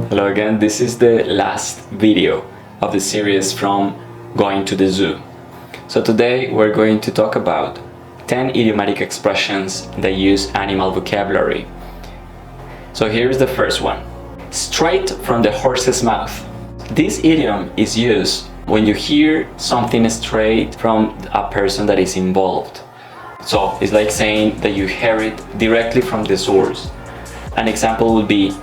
Hello again, this is the last video of the series from going to the zoo. So today we're going to talk about 10 idiomatic expressions that use animal vocabulary. So here's the first one. Straight from the horse's mouth. This idiom is used when you hear something straight from a person that is involved. So it's like saying that you hear it directly from the source. An example would be,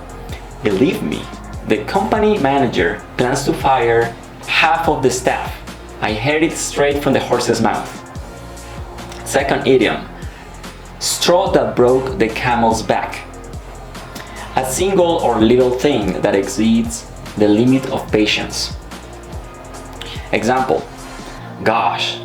believe me, the company manager plans to fire half of the staff. I heard it straight from the horse's mouth. Second idiom, straw that broke the camel's back. A single or little thing that exceeds the limit of patience. Example, gosh,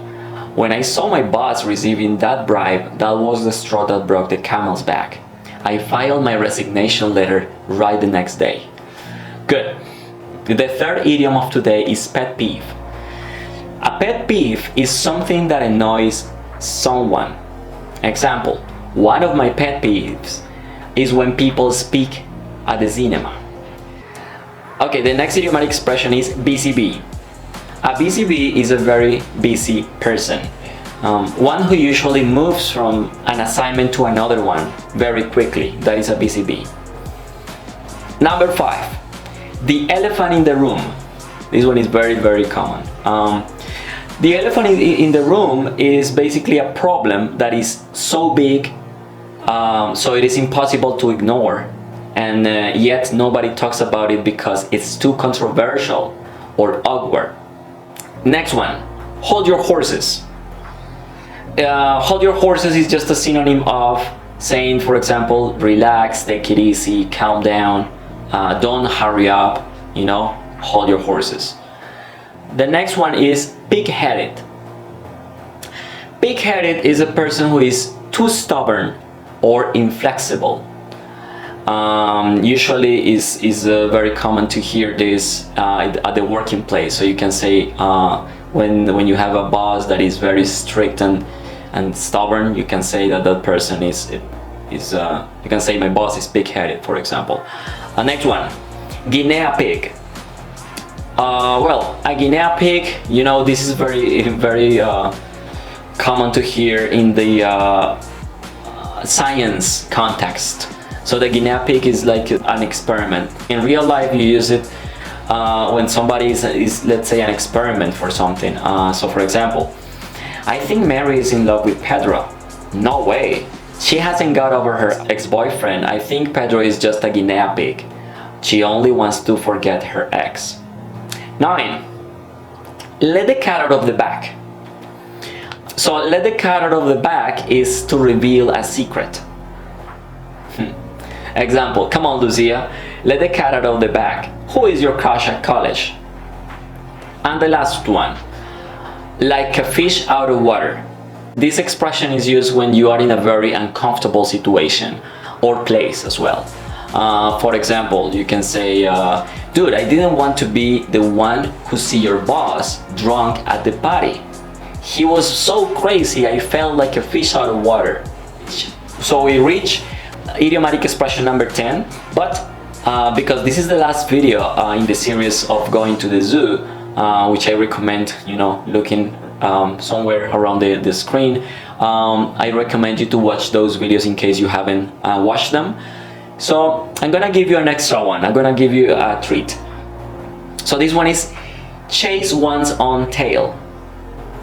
when I saw my boss receiving that bribe, that was the straw that broke the camel's back. I filed my resignation letter right the next day. Good. The third idiom of today is pet peeve. A pet peeve is something that annoys someone. Example, one of my pet peeves is when people speak at the cinema. Okay, the next idiomatic expression is busy bee. A busy bee is a very busy person. One who usually moves from an assignment to another one very quickly. That is a busy bee. Number 5, the elephant in the room. This one is very common. The elephant in the room is basically a problem that is so big, so it is impossible to ignore, and yet nobody talks about it because it's too controversial or awkward. Next one, hold your horses. Hold your horses is just a synonym of saying, for example, relax, take it easy, calm down, don't hurry up, hold your horses. The next one is pig-headed. Pig-headed is a person who is too stubborn or inflexible. Usually is very common to hear this at the working place. So you can say when you have a boss that is very strict and stubborn, you can say that person is you can say my boss is pig-headed, for example. Next one, Guinea pig. Well, a Guinea pig, this is very common to hear in the science context. So the Guinea pig is like an experiment. In real life, you use it when somebody is, let's say, an experiment for something. So for example, I think Mary is in love with Pedro. No way. She hasn't got over her ex-boyfriend. I think Pedro is just a Guinea pig. She only wants to forget her ex. 9. Let the cat out of the bag. So let the cat out of the bag is to reveal a secret. Example, come on Lucia, let the cat out of the bag. Who is your crush at college? And the last one, like a fish out of water. This expression is used when you are in a very uncomfortable situation or place as well. For example, you can say, dude, I didn't want to be the one who see your boss drunk at the party. He was so crazy, I felt like a fish out of water. So we reach idiomatic expression number 10, but because this is the last video in the series of going to the zoo, which I recommend, looking somewhere around the screen, I recommend you to watch those videos in case you haven't watched them. So I'm gonna give you an extra one. I'm gonna give you a treat. So this one is chase one's own tail.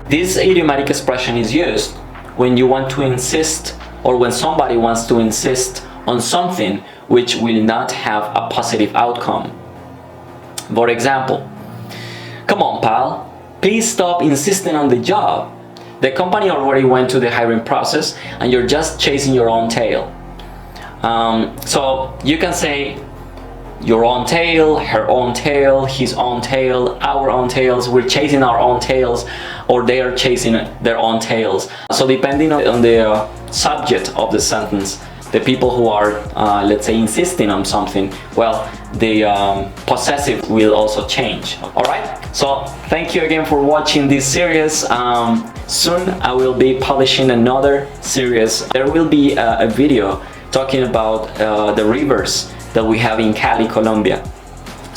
This idiomatic expression is used when you want to insist, or when somebody wants to insist on something which will not have a positive outcome. For example, come on pal, please stop insisting on the job. The company already went to the hiring process and you're just chasing your own tail. So you can say your own tail, her own tail, his own tail, our own tails, we're chasing our own tails, or they are chasing their own tails. So depending on the subject of the sentence, the people who are, let's say, insisting on something, well, the possessive will also change. Alright, so thank you again for watching this series. Soon I will be publishing another series. There will be a video talking about the rivers that we have in Cali, Colombia.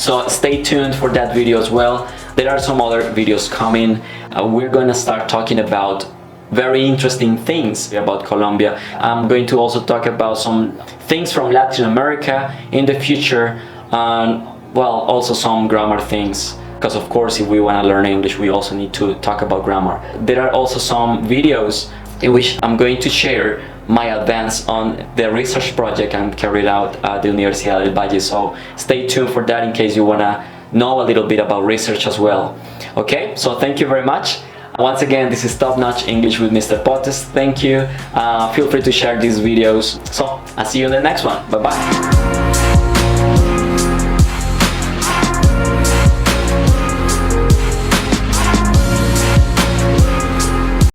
So stay tuned for that video as well. There are some other videos coming. We're gonna start talking about very interesting things about Colombia. I'm going to also talk about some things from Latin America in the future, and well, also some grammar things, because of course if we want to learn English we also need to talk about grammar. There are also some videos in which I'm going to share my advance on the research project I'm carried out at the Universidad del Valle, so stay tuned for that in case you want to know a little bit about research as well. Okay, so thank you very much. Once again, this is Top Notch English with Mr. Potes. Thank you. Feel free to share these videos. So I'll see you in the next one. Bye bye.